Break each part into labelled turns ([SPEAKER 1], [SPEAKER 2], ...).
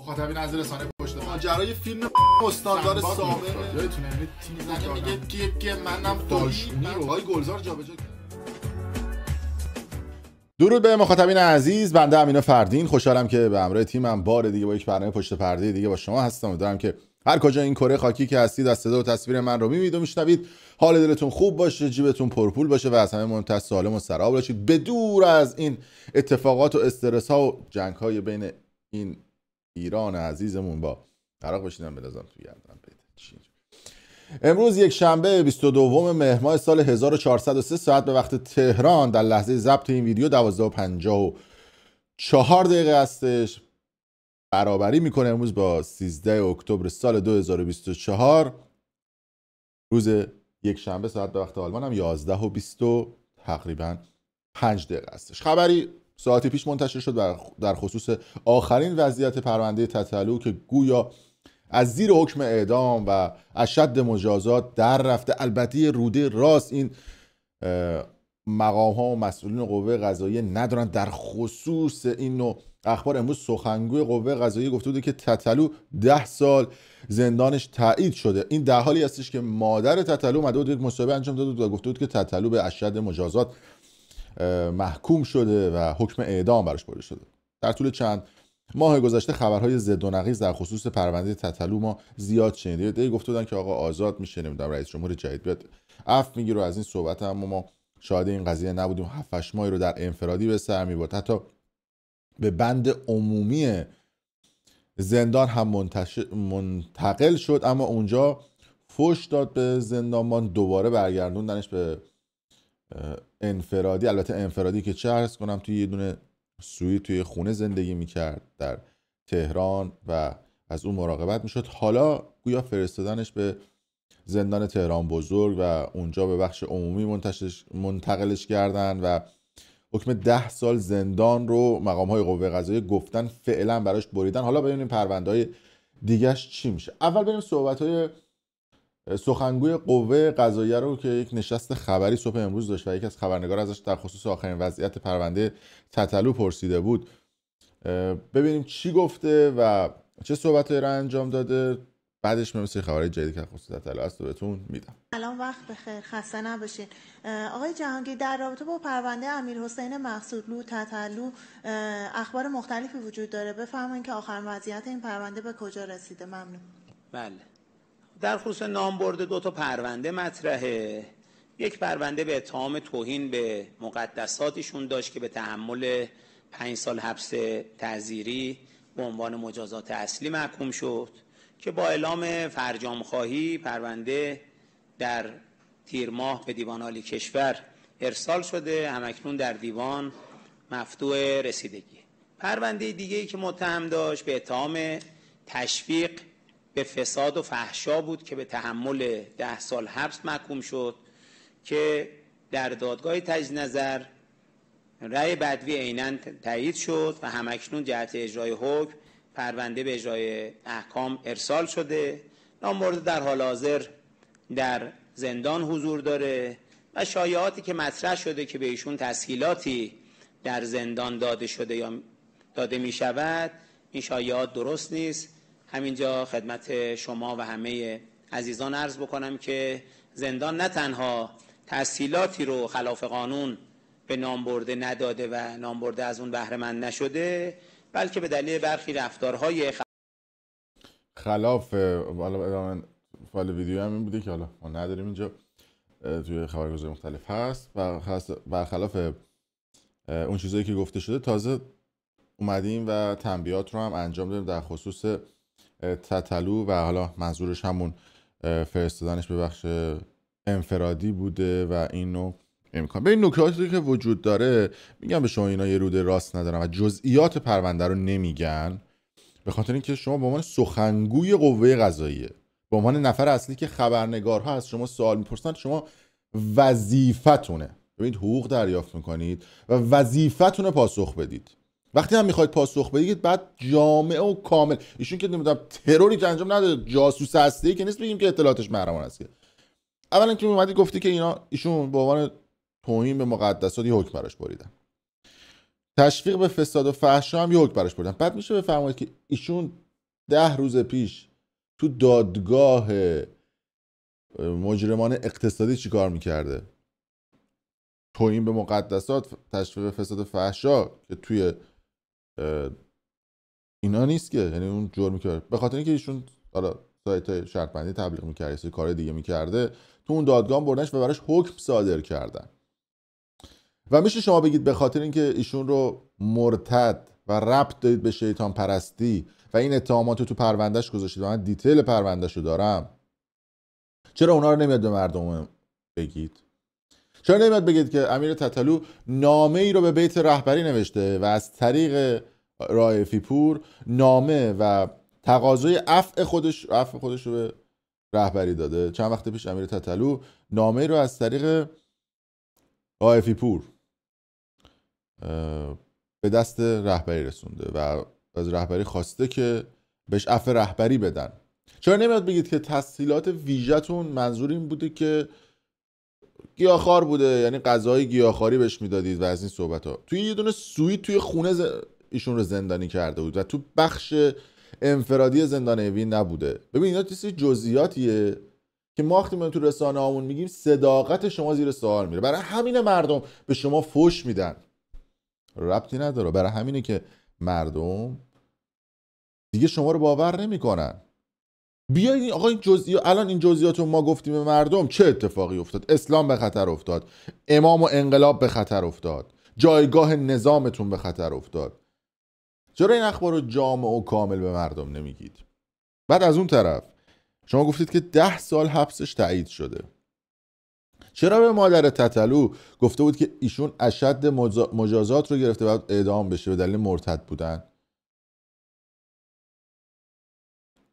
[SPEAKER 1] مخاطبین از رسانه پشت
[SPEAKER 2] ماجرای فیلم استاندار سابق
[SPEAKER 1] یادتونه میگه که منم
[SPEAKER 2] داشتونی رو های گلزار جابجا کرد.
[SPEAKER 3] درود به مخاطبین عزیز، بنده امین فردین خوشحالم که به همراه تیمم بار دیگه با یک برنامه پشت پرده دیگه با شما هستم. امیدوارم که هر کجا این کره خاکی که هستید از صدا و تصویر من رو میبینید و میشنوید حال دلتون خوب باشه، جیبتون پرپول باشه و از همه مهمتر سالم و سرآب باشید، به دور از این اتفاقات و استرس ها و جنگ های بین این ایران عزیزمون با عراق. بشینم بلازم تو گردم پیدا. امروز یک شنبه 22 مهر ماه سال 1403 ساعت به وقت تهران در لحظه ضبط این ویدیو 12:54 هستش. برابری میکنه امروز با 13 اکتبر سال 2024 روز یک شنبه ساعت به وقت آلمان هم 11:20 تقریبا 5 هستش. خبری ساعتی پیش منتشر شد در خصوص آخرین وضعیت پرونده تتلو که گویا از زیر حکم اعدام و اشد مجازات در رفته. البته روده راست این مقام ها و مسئولین قوه قضاییه ندارن در خصوص این نوع اخبار. امروز سخنگوی قوه قضاییه گفته بوده که تتلو 10 سال زندانش تایید شده. این در حالی هستش که مادر تتلو اومده بود یک مصاحبه انجام داده بود و گفته بود که تتلو به اشد مجازات محکوم شده و حکم اعدام براش برده شده. در طول چند ماه گذشته خبرهای ضد و نقیض در خصوص پرونده تتلو ما زیاد شنیدیم. گفته بودن که آقا آزاد میشه، نمیدونم رئیس جمهور جدید بیاد عفو میگیره. از این صحبت هم ما شاهد این قضیه نبودیم. 7-8 ماهی رو در انفرادی به سر میبرد. حتی به بند عمومی زندان هم منتقل شد، اما اونجا فوش داد به زندانبان، دوباره برگردوندنش به انفرادی. البته انفرادی که چه عرض کنم توی یه دونه سویت توی خونه زندگی میکرد در تهران و از اون مراقبت میشد. حالا گویا فرستادنش به زندان تهران بزرگ و اونجا به بخش عمومی منتقلش کردن و حکم 10 سال زندان رو مقام های قوه قضاییه گفتن فعلا براش بریدن. حالا ببینیم پرونده های دیگهش چی میشه. اول بریم صحبت های سخنگوی قوه قضاییه رو که یک نشست خبری صبح امروز داشت و یک از خبرنگار ازش در خصوص آخرین وضعیت پرونده تتلو پرسیده بود. ببینیم چی گفته و چه صحبتایی رو انجام داده. بعدش مثل خبرهای جدیدی که خصوص تتلو هست بهتون میدم.
[SPEAKER 4] سلام، وقت بخیر، خسته نباشین. آقای جهانگیر، در رابطه با پرونده امیرحسین مقصودلو تتلو اخبار مختلفی وجود داره. بفرمایید که آخرین وضعیت این پرونده به کجا رسیده. ممنون.
[SPEAKER 5] بله، در خصوص نامبرد 2 تا پرونده مطرحه. یک پرونده به اتهام توهین به مقدساتشون داشت که به تحمل 5 سال حبس تعزیری به عنوان مجازات اصلی محکوم شد که با اعلام فرجام‌خواهی پرونده در تیر ماه به دیوان عالی کشور ارسال شده، همکنون در دیوان مفتوح رسیدگی. پرونده دیگه‌ای که متهم داشت به اتهام تشویق به فساد و فحشا بود که به تحمل 10 سال حبس محکوم شد که در دادگاه تجدید نظر رأی بدوی عیناً تایید شد و همکنون جهت اجرای حکم پرونده به اجرای احکام ارسال شده. نامبرده در حال حاضر در زندان حضور داره و شایعاتی که مطرح شده که به ایشون تسهیلاتی در زندان داده شده یا داده می شود، این شایعات درست نیست. همینجا خدمت شما و همه عزیزان عرض بکنم که زندان نه تنها تسهیلاتی رو خلاف قانون به نامبرده نداده و نامبرده از اون بهره مند نشده، بلکه به دلیل برخی رفتارهای
[SPEAKER 3] خلاف ادامه فایل ویدیو هم این بوده که حالا ما نداریم اینجا، توی خبرگزاری مختلف هست و برخلاف اون چیزایی که گفته شده تازه اومدیم و تنبیهات رو هم انجام دادیم در خصوص تتلو و حالا منظورش همون فرستادنش به بخش انفرادی بوده و اینو امکان. به این نکاتی که وجود داره میگم به شما اینا یه روده راست ندارن و جزئیات پرونده رو نمیگن، به خاطر اینکه شما به عنوان سخنگوی قوه قضاییه، به عنوان نفر اصلی که خبرنگارها از شما سوال میپرسن، شما وظیفتونه ببینید حقوق دریافت میکنید و وظیفتونه پاسخ بدید. وقتی هم میخواید پاسخ بدید بعد جامع و کامل. ایشون که نمیدونم تروری که انجام نداده، جاسوس هستی که نیست بگیم که اطلاعاتش محرمانه است. اولا که اومدی گفتی که ایشون به عنوان توهین به مقدسات یه حکم براش بریدن، تشویق به فساد و فحشا هم یه حکم براش بریدن. بعد میشه بفرمایید که ایشون 10 روز پیش تو دادگاه مجرمان اقتصادی چی کار میکرده؟ توهین به مقدسات، تشویق فساد فحشا که توی اینا نیست که، یعنی اون جرمی که به خاطر اینکه ایشون حالا سایت شرط بندی تبلیغ میکرده، یه کار دیگه میکرده، تو اون دادگاه بردنش و براش حکم صادر کردن. و میشه شما بگید به خاطر اینکه ایشون رو مرتد و ربط دادید به شیطان پرستی و این اتهامات رو تو پروندهش گذاشتید و من دیتیل پروندهش رو دارم، چرا اونا رو نمیاد به مردم بگید؟ چرا نمیاد بگید که امیر تتلو نامه ای رو به بیت رهبری نوشته و از طریق رائفی پور نامه و تقاضای عفو خودش رو به رهبری داده؟ چند وقت پیش امیر تتلو نامه ای رو از طریق رائفی پور به دست رهبری رسونده و از رهبری خواسته که بهش عفو رهبری بدن. چرا نمیاد بگید که تسهیلات ویژه‌تون منظور این بوده که گیاهخوار بوده، یعنی غذای گیاهخواری بهش میدادید و از این صحبت ها؟ توی یه دونه سویت توی خونه ایشون رو زندانی کرده بود و تو بخش انفرادی زندان اوین نبوده. ببین اینا چیزی جزئیاتیه که ما وقتی ما تو رسانه هامون میگیم صداقت شما زیر سوال میره. برای همین مردم به شما فوش میدن، ربطی نداره. برای همینه که مردم دیگه شما رو باور نمیکنن. بیایید آقا این جزئیات، الان این جزئیات رو ما گفتیم به مردم، چه اتفاقی افتاد؟ اسلام به خطر افتاد، امام و انقلاب به خطر افتاد، جایگاه نظامتون به خطر افتاد. چرا این اخبار رو جامع و کامل به مردم نمیگید؟ بعد از اون طرف شما گفتید که 10 سال حبسش تایید شده. چرا به مادر تتلو گفته بود که ایشون اشد مجازات رو گرفته و اعدام بشه به دلیل مرتد بودن؟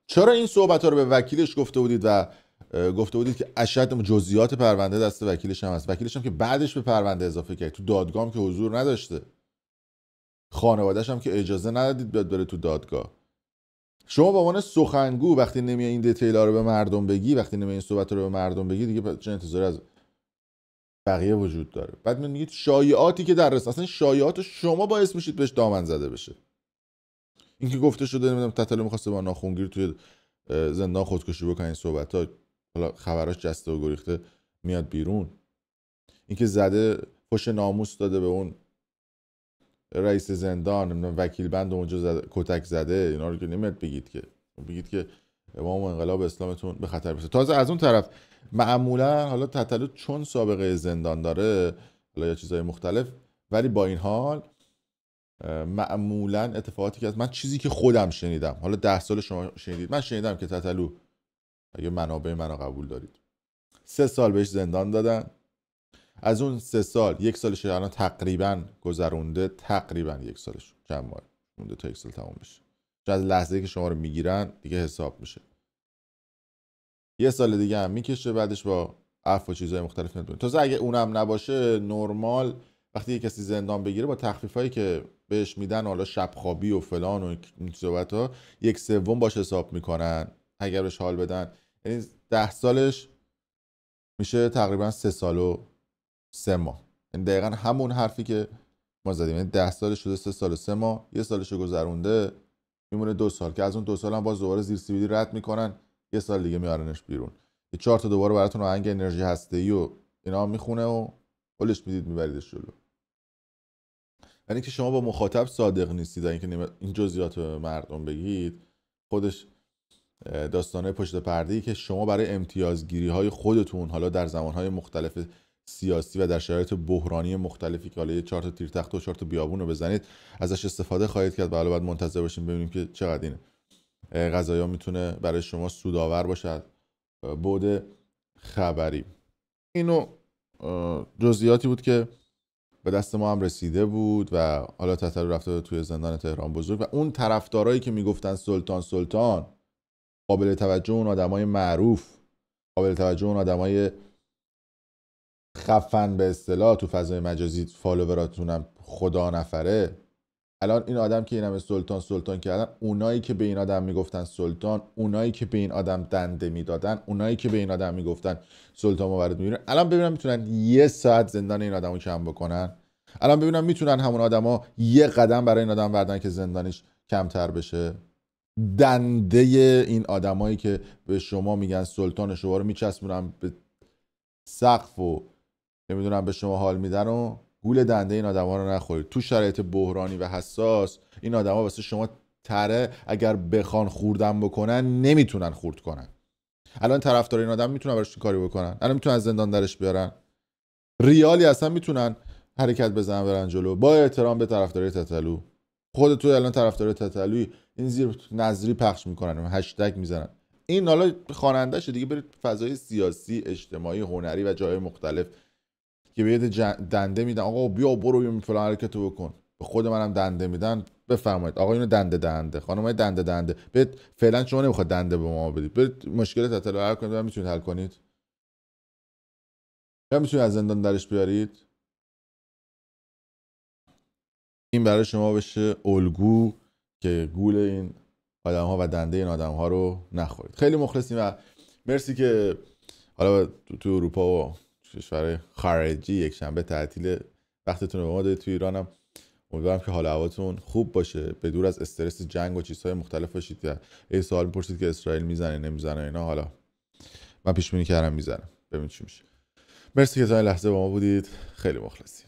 [SPEAKER 3] چرا این صحبت ها رو به وکیلش گفته بودید و گفته بودید که اشد جزئیات پرونده دست وکیلش هم هست؟ وکیلش هم که بعدش به پرونده اضافه کرد، تو دادگاه هم که حضور نداشته، خانواده‌اش هم که اجازه ندادید بیاد بره تو دادگاه. شما به عنوان سخنگو وقتی نمیای این دیتیل‌ها رو به مردم بگی، وقتی نمیای این صحبت رو به مردم بگی، دیگه چه انتظاری از بقیه وجود داره؟ بعد میگید شایعاتی که در رسانه، اصلا شایعات شما باعث میشید بهش دامن زده بشه. اینکه گفته شده نمیدونم تتلو می‌خواسته با ناخونگیر توی زندان خودکشی بکنه، این صحبت‌ها حالا خبراش جسته و گریخته میاد بیرون. اینکه زده فش ناموس داده به اون رئیس زندان، نمیدونم وکیل بند اونجا زده، کتک زده، اینا رو که نمیاد بگید که بگید که امام و انقلاب اسلامتون به خطر برسه. تازه از اون طرف معمولا حالا تتلو چون سابقه زندان داره حالا یا چیزای مختلف، ولی با این حال معمولا اتفاقاتی که من چیزی که خودم شنیدم، حالا 10 سال شما شنیدید، من شنیدم که تتلو، اگه منابع منو قبول دارید، 3 سال بهش زندان دادن. از اون 3 سال 1 سالش الان تقریبا گذرونده، تقریبا 1 سالش چند ماه مونده تا 1 سال تموم بشه. چون از لحظه‌ای که شما رو میگیرن دیگه حساب میشه. 1 سال دیگه هم میکشه، بعدش با عفو و چیزهای مختلف میاد. تازه اگه اونم نباشه، نرمال وقتی یک کسی زندان بگیره با تخفیفایی که بهش میدن، حالا شب خوابی و فلان و این صحبت‌ها، 1/3 باشه حساب میکنن اگر بهش حال بدن. یعنی 10 سالش میشه تقریبا 3 سال و 3 ماه. یعنی دقیقا همون حرفی که ما زدیم. یعنی 10 سالش شده 3 سال و 3 ماه، 1 سالش رو گذرونده، میمونه 2 سال که از اون 2 سال هم باز دوباره زیر سیبیلی رد میکنن، 1 سال دیگه میارنش بیرون. یه 4 تا دوباره براتون آهنگ انرژی هسته‌ای و اینا میخونه و پولش میدید میبریدش جلو. یعنی که شما با مخاطب صادق نیستید، اینکه این جزئیات به مردم بگید، خودش داستانه پشت پرده‌ای که شما برای امتیازگیری‌های خودتون، حالا در زمان‌های مختلف سیاسی و در شرایط بحرانی مختلفی که حالا 4 تا تیرتخت و 4 تا بیابون رو بزنید، ازش استفاده خواهید کرد و حالا باید منتظر باشیم ببینیم که چقدر این قضایا میتونه برای شما سودآور باشه بعد خبری. اینو جزئیاتی بود که به دست ما هم رسیده بود و حالا تتلو رفته توی زندان تهران بزرگ و اون طرفدارایی که میگفتن سلطان، قابل توجه اون آدمای معروف، قابل توجه اون آدمای خفن به اصطلاح تو فضای مجازی، فالووراتونم خدا نفره، الان این آدم که این همه سلطان کردن، اونایی که به این آدم میگفتن سلطان، اونایی که به این آدم دنده میدادن، اونایی که به این آدم میگفتن سلطان موارد میبینن، الان ببینم میتونن 1 ساعت زندان این آدمو کم بکنن؟ الان ببینم میتونن همون آدما 1 قدم برای این آدم بردن که زندانش کمتر بشه؟ دنده این آدمایی که به شما میگن سلطان شما رو میچسبونن به سقف و نمیدونم به شما حال میدن و گول دنده این آدما رو نخورید. تو شرایط بحرانی و حساس این آدما واسه شما تره، اگر بخوان خوردن بکنن نمیتونن خورد کنن. الان طرفدار این آدم میتونن براش کاری بکنن؟ الان میتونن از زندان درش بیارن؟ ریالی اصلا میتونن حرکت بزنن برن جلو؟ با احترام به طرفدار تتلو، خودت الان طرفدار تتلوی این زیر نظری پخش میکنن، هشتگ میزنن. این حالا خواننده‌شه دیگه، برید فضای سیاسی، اجتماعی، هنری و جای مختلف که به دنده میدن، آقا بیا برو فلان حرکتو بکن، به خود منم دنده میدن، بفرمایید آقا اینو دنده خانمای دنده برید. فعلا شما نمیخواد دنده به ما بدید، برید مشکل تتلو حل کنید و میتونید حل کنید، یا میتونید از زندان درش بیارید. این برای شما بشه الگو که گول این آدم ها و دنده این آدم ها رو نخورید. خیلی مخلصیم و مرسی که حالا تو اروپا و کشور خارجی یک شنبه تعطیل وقتتون رو به ما دادید. تو ایرانم امیدوارم که حال هواتون خوب باشه، به دور از استرس جنگ و چیزهای مختلف باشید. یا این سوال میپرسید که اسرائیل میزنه نمیزنه اینا، حالا من پیش بینی کردم میزنه، ببینید چی میشه. مرسی که تا این لحظه با ما بودید، خیلی مخلصیم.